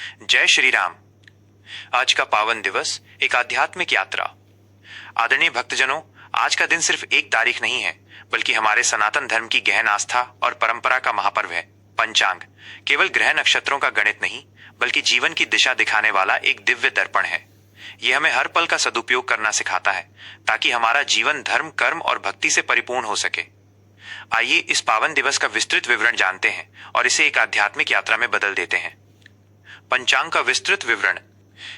जय श्री राम। आज का पावन दिवस एक आध्यात्मिक यात्रा। आदरणीय भक्तजनों, आज का दिन सिर्फ एक तारीख नहीं है, बल्कि हमारे सनातन धर्म की गहन आस्था और परंपरा का महापर्व है। पंचांग केवल ग्रह नक्षत्रों का गणित नहीं, बल्कि जीवन की दिशा दिखाने वाला एक दिव्य दर्पण है। यह हमें हर पल का सदुपयोग करना सिखाता है, ताकि हमारा जीवन धर्म, कर्म और भक्ति से परिपूर्ण हो सके। आइए इस पावन दिवस का विस्तृत विवरण जानते हैं और इसे एक आध्यात्मिक यात्रा में बदल देते हैं। पंचांग का विस्तृत विवरण।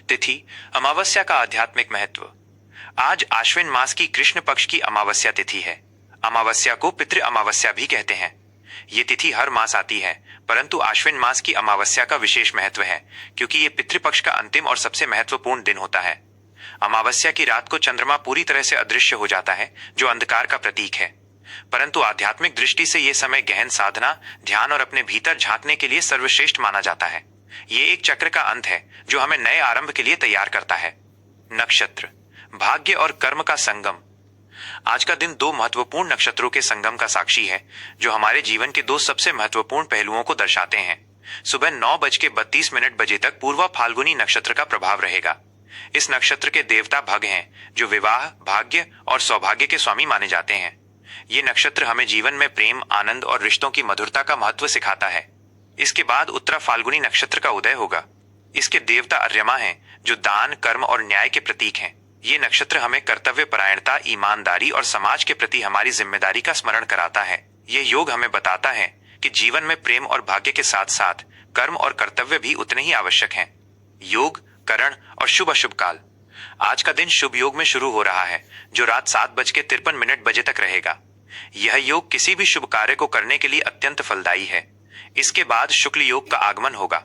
तिथि, अमावस्या का आध्यात्मिक महत्व। आज आश्विन मास की कृष्ण पक्ष की अमावस्या तिथि है। अमावस्या को पितृ अमावस्या भी कहते हैं। ये तिथि हर मास आती है, परंतु आश्विन मास की अमावस्या का विशेष महत्व है, क्योंकि ये पितृपक्ष का अंतिम और सबसे महत्वपूर्ण दिन होता है। अमावस्या की रात को चंद्रमा पूरी तरह से अदृश्य हो जाता है, जो अंधकार का प्रतीक है। परंतु आध्यात्मिक दृष्टि से यह समय गहन साधना, ध्यान और अपने भीतर झांकने के लिए सर्वश्रेष्ठ माना जाता है। ये एक चक्र का अंत है, जो हमें नए आरंभ के लिए तैयार करता है। नक्षत्र, भाग्य और कर्म का संगम। आज का दिन दो महत्वपूर्ण नक्षत्रों के संगम का साक्षी है, जो हमारे जीवन के दो सबसे महत्वपूर्ण पहलुओं को दर्शाते हैं। सुबह 9:32 बजे तक पूर्वा फाल्गुनी नक्षत्र का प्रभाव रहेगा। इस नक्षत्र के देवता भग हैं, जो विवाह, भाग्य और सौभाग्य के स्वामी माने जाते हैं। ये नक्षत्र हमें जीवन में प्रेम, आनंद और रिश्तों की मधुरता का महत्व सिखाता है। इसके बाद उत्तरा फाल्गुनी नक्षत्र का उदय होगा। इसके देवता अर्यमा हैं, जो दान, कर्म और न्याय के प्रतीक हैं। ये नक्षत्र हमें कर्तव्य परायणता, ईमानदारी और समाज के प्रति हमारी जिम्मेदारी का स्मरण कराता है। यह योग हमें बताता है कि जीवन में प्रेम और भाग्य के साथ साथ कर्म और कर्तव्य भी उतने ही आवश्यक हैं। योग, करण और शुभ अशुभ काल। आज का दिन शुभ योग में शुरू हो रहा है, जो रात 7:53 बजे तक रहेगा। यह योग किसी भी शुभ कार्य को करने के लिए अत्यंत फलदायी है। इसके बाद शुक्ल योग का आगमन होगा।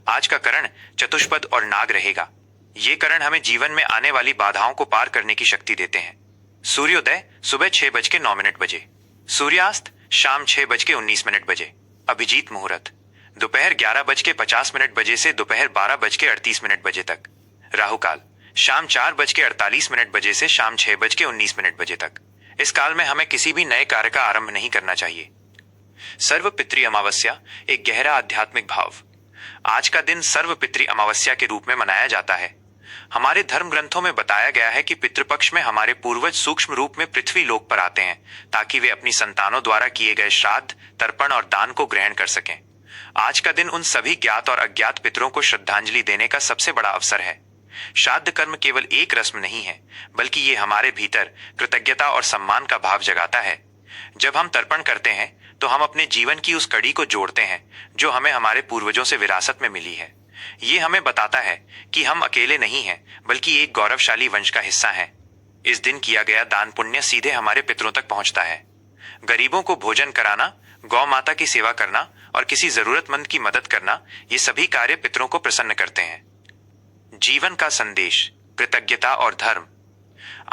आज का करण चतुष्पद और नाग रहेगा। ये करण हमें जीवन में आने वाली बाधाओं को पार करने की शक्ति देते हैं। सूर्योदय सुबह 6:09 बजे, सूर्यास्त शाम 6:19 बजे। अभिजीत मुहूर्त दोपहर 11:50 बजे से दोपहर 12:38 बजे तक। राहु काल शाम 4:48 बजे से शाम 6:19 बजे तक। इस काल में हमें किसी भी नए कार्य का आरंभ नहीं करना चाहिए। सर्वपितृ अमावस्या, एक गहरा आध्यात्मिक भाव। आज का दिन सर्वपितृ अमावस्या के रूप में मनाया जाता है। हमारे धर्म ग्रंथों में बताया गया है कि पितृपक्ष में हमारे पूर्वज सूक्ष्म रूप में पृथ्वी लोक पर आते हैं, ताकि वे अपनी संतानों द्वारा किए गए श्राद्ध, तर्पण और दान को ग्रहण कर सकें। आज का दिन उन सभी ज्ञात और अज्ञात पितरों को श्रद्धांजलि देने का सबसे बड़ा अवसर है। श्राद्ध कर्म केवल एक रस्म नहीं है, बल्कि ये हमारे भीतर कृतज्ञता और सम्मान का भाव जगाता है। जब हम तर्पण करते हैं, तो हम अपने जीवन की उस कड़ी को जोड़ते हैं, जो हमें हमारे पूर्वजों से विरासत में मिली है। ये हमें बताता है कि हम अकेले नहीं हैं, बल्कि एक गौरवशाली वंश का हिस्सा हैं। इस दिन किया गया दान पुण्य सीधे हमारे पितरों तक पहुंचता है। गरीबों को भोजन कराना, गौ माता की सेवा करना और किसी जरूरतमंद की मदद करना, ये सभी कार्य पितरों को प्रसन्न करते हैं। जीवन का संदेश, कृतज्ञता और धर्म।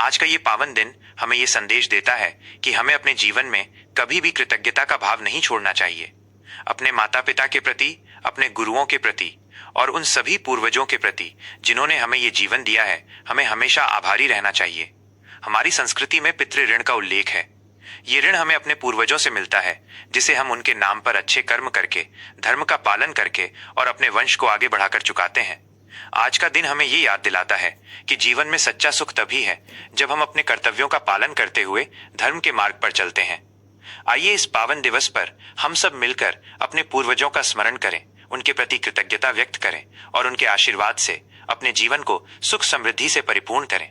आज का ये पावन दिन हमें ये संदेश देता है कि हमें अपने जीवन में कभी भी कृतज्ञता का भाव नहीं छोड़ना चाहिए। अपने माता पिता के प्रति, अपने गुरुओं के प्रति और उन सभी पूर्वजों के प्रति जिन्होंने हमें ये जीवन दिया है, हमें हमेशा आभारी रहना चाहिए। हमारी संस्कृति में पितृ ऋण का उल्लेख है। ये ऋण हमें अपने पूर्वजों से मिलता है, जिसे हम उनके नाम पर अच्छे कर्म करके, धर्म का पालन करके और अपने वंश को आगे बढ़ाकर चुकाते हैं। आज का दिन हमें ये याद दिलाता है कि जीवन में सच्चा सुख तभी है जब हम अपने कर्तव्यों का पालन करते हुए धर्म के मार्ग पर चलते हैं। आइए इस पावन दिवस पर हम सब मिलकर अपने पूर्वजों का स्मरण करें, उनके प्रति कृतज्ञता व्यक्त करें और उनके आशीर्वाद से अपने जीवन को सुख समृद्धि से परिपूर्ण करें।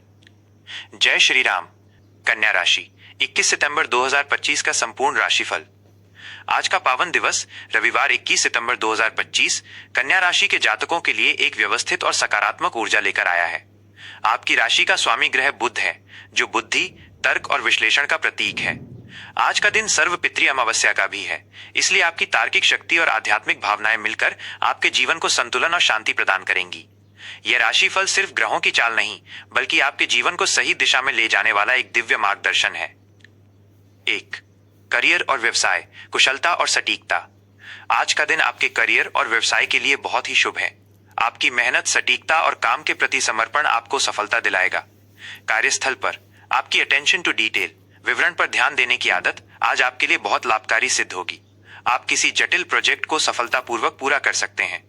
जय श्री राम। कन्या राशि, 21 सितंबर 2025 का संपूर्ण राशिफल। आज का पावन दिवस रविवार 21 सितंबर 2025 कन्या राशि के जातकों के लिए एक व्यवस्थित और सकारात्मक ऊर्जा लेकर आया है। आपकी राशि का स्वामी ग्रह बुध है, जो बुद्धि, तर्क और विश्लेषण का प्रतीक है। आज का दिन सर्वपितृ अमावस्या का भी है, इसलिए आपकी तार्किक शक्ति और आध्यात्मिक भावनाएं मिलकर आपके जीवन को संतुलन और शांति प्रदान करेंगी। यह राशिफल सिर्फ ग्रहों की चाल नहीं, बल्कि आपके जीवन को सही दिशा में ले जाने वाला एक दिव्य मार्गदर्शन है। 1. करियर और व्यवसाय, कुशलता और सटीकता। आज का दिन आपके करियर और व्यवसाय के लिए बहुत ही शुभ है। आपकी मेहनत, सटीकता और काम के प्रति समर्पण आपको सफलता दिलाएगा। कार्यस्थल पर आपकी अटेंशन टू डिटेल, विवरण पर ध्यान देने की आदत आज आपके लिए बहुत लाभकारी सिद्ध होगी। आप किसी जटिल प्रोजेक्ट को सफलतापूर्वक पूरा कर सकते हैं।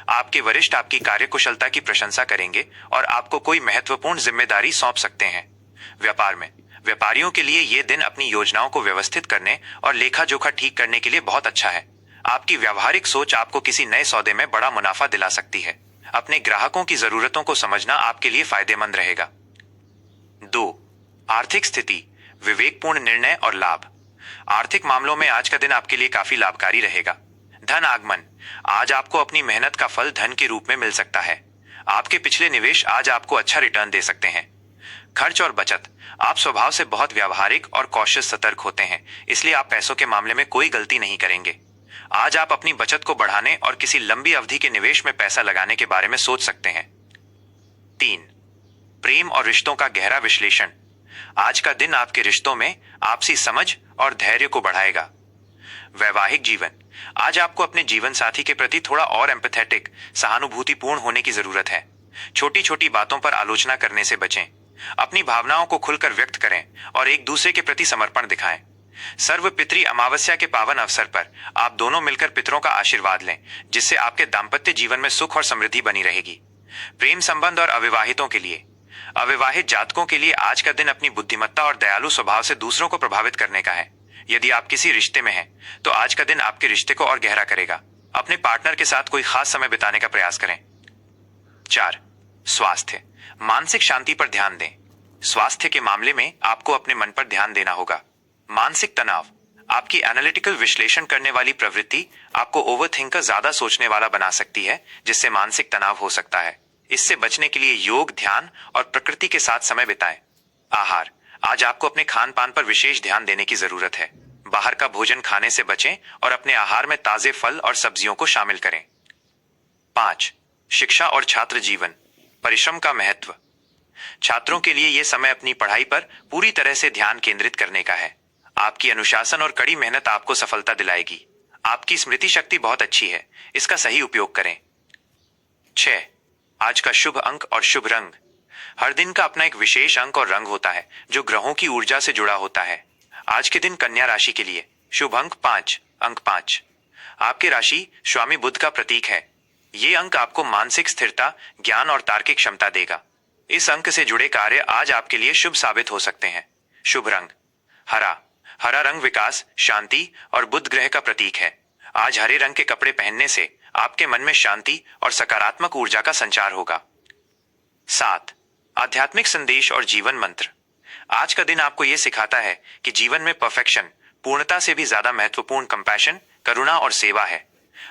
आपके वरिष्ठ आपकी कार्यकुशलता की प्रशंसा करेंगे और आपको कोई महत्वपूर्ण जिम्मेदारी सौंप सकते हैं। व्यापार में व्यापारियों के लिए यह दिन अपनी योजनाओं को व्यवस्थित करने और लेखा जोखा ठीक करने के लिए बहुत अच्छा है। आपकी व्यावहारिक सोच आपको किसी नए सौदे में बड़ा मुनाफा दिला सकती है। अपने ग्राहकों की जरूरतों को समझना आपके लिए फायदेमंद रहेगा। 2. आर्थिक स्थिति, विवेकपूर्ण निर्णय और लाभ। आर्थिक मामलों में आज का दिन आपके लिए काफी लाभकारी रहेगा। धन आगमन, आज आपको अपनी मेहनत का फल धन के रूप में मिल सकता है। आपके पिछले निवेश आज आपको अच्छा रिटर्न दे सकते हैं। खर्च और बचत, आप स्वभाव से बहुत व्यावहारिक और कॉशियस सतर्क होते हैं, इसलिए आप पैसों के मामले में कोई गलती नहीं करेंगे। आज आप अपनी बचत को बढ़ाने और किसी लंबी अवधि के निवेश में पैसा लगाने के बारे में सोच सकते हैं। 3. प्रेम और रिश्तों का गहरा विश्लेषण, आज का दिन आपके रिश्तों में आपसी समझ और धैर्य को बढ़ाएगा। वैवाहिक जीवन, आज आपको अपने जीवन साथी के प्रति थोड़ा और एम्पैथेटिक, सहानुभूतिपूर्ण होने की जरूरत है। छोटी छोटी बातों पर आलोचना करने से बचें। अपनी भावनाओं को खुलकर व्यक्त करें और एक दूसरे के प्रति समर्पण दिखाएं। सर्व पितृ अमावस्या के पावन अवसर पर आप दोनों मिलकर पितरों का आशीर्वाद लें, जिससे आपके दाम्पत्य जीवन में सुख और समृद्धि बनी रहेगी। प्रेम संबंध और अविवाहितों के लिए, अविवाहित जातकों के लिए आज का दिन अपनी बुद्धिमत्ता और दयालु स्वभाव से दूसरों को प्रभावित करने का है। यदि आप किसी रिश्ते में हैं, तो आज का दिन आपके रिश्ते को और गहरा करेगा। अपने पार्टनर के साथ कोई खास समय बिताने का प्रयास करें। 4. स्वास्थ्य, मानसिक शांति पर ध्यान दें। स्वास्थ्य के मामले में आपको अपने मन पर ध्यान देना होगा। मानसिक तनाव, आपकी एनालिटिकल विश्लेषण करने वाली प्रवृत्ति आपको ओवरथिंकर ज्यादा सोचने वाला बना सकती है, जिससे मानसिक तनाव हो सकता है। इससे बचने के लिए योग, ध्यान और प्रकृति के साथ समय बिताएं। आहार, आज आपको अपने खान पान पर विशेष ध्यान देने की जरूरत है। बाहर का भोजन खाने से बचें और अपने आहार में ताजे फल और सब्जियों को शामिल करें। 5. शिक्षा और छात्र जीवन, परिश्रम का महत्व। छात्रों के लिए यह समय अपनी पढ़ाई पर पूरी तरह से ध्यान केंद्रित करने का है। आपकी अनुशासन और कड़ी मेहनत आपको सफलता दिलाएगी। आपकी स्मृति शक्ति बहुत अच्छी है, इसका सही उपयोग करें। 6. आज का शुभ अंक और शुभ रंग। हर दिन का अपना एक विशेष अंक और रंग होता है, जो ग्रहों की ऊर्जा से जुड़ा होता है। आज के दिन कन्या राशि के लिए शुभ अंक 5, अंक 5। आपकी राशि स्वामी बुध का प्रतीक है। ये अंक आपको मानसिक स्थिरता, ज्ञान और तार्किक क्षमता देगा। इस अंक से जुड़े कार्य आज आपके लिए शुभ साबित हो सकते हैं। शुभ रंग हरा। हरा रंग विकास, शांति और बुध ग्रह का प्रतीक है। आज हरे रंग के कपड़े पहनने से आपके मन में शांति और सकारात्मक ऊर्जा का संचार होगा। 7. आध्यात्मिक संदेश और जीवन मंत्र। आज का दिन आपको यह सिखाता है कि जीवन में परफेक्शन, पूर्णता से भी ज्यादा महत्वपूर्ण कंपैशन, करुणा और सेवा है।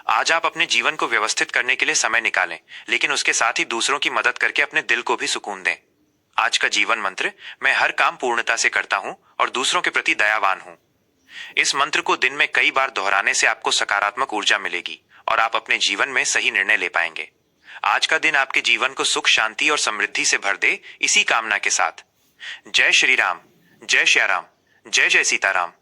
आज आप अपने जीवन को व्यवस्थित करने के लिए समय निकालें, लेकिन उसके साथ ही दूसरों की मदद करके अपने दिल को भी सुकून दें। आज का जीवन मंत्र, मैं हर काम पूर्णता से करता हूं और दूसरों के प्रति दयावान हूं। इस मंत्र को दिन में कई बार दोहराने से आपको सकारात्मक ऊर्जा मिलेगी और आप अपने जीवन में सही निर्णय ले पाएंगे। आज का दिन आपके जीवन को सुख, शांति और समृद्धि से भर दे, इसी कामना के साथ। जय श्री राम, जय श्याराम, जय जय सीताराम।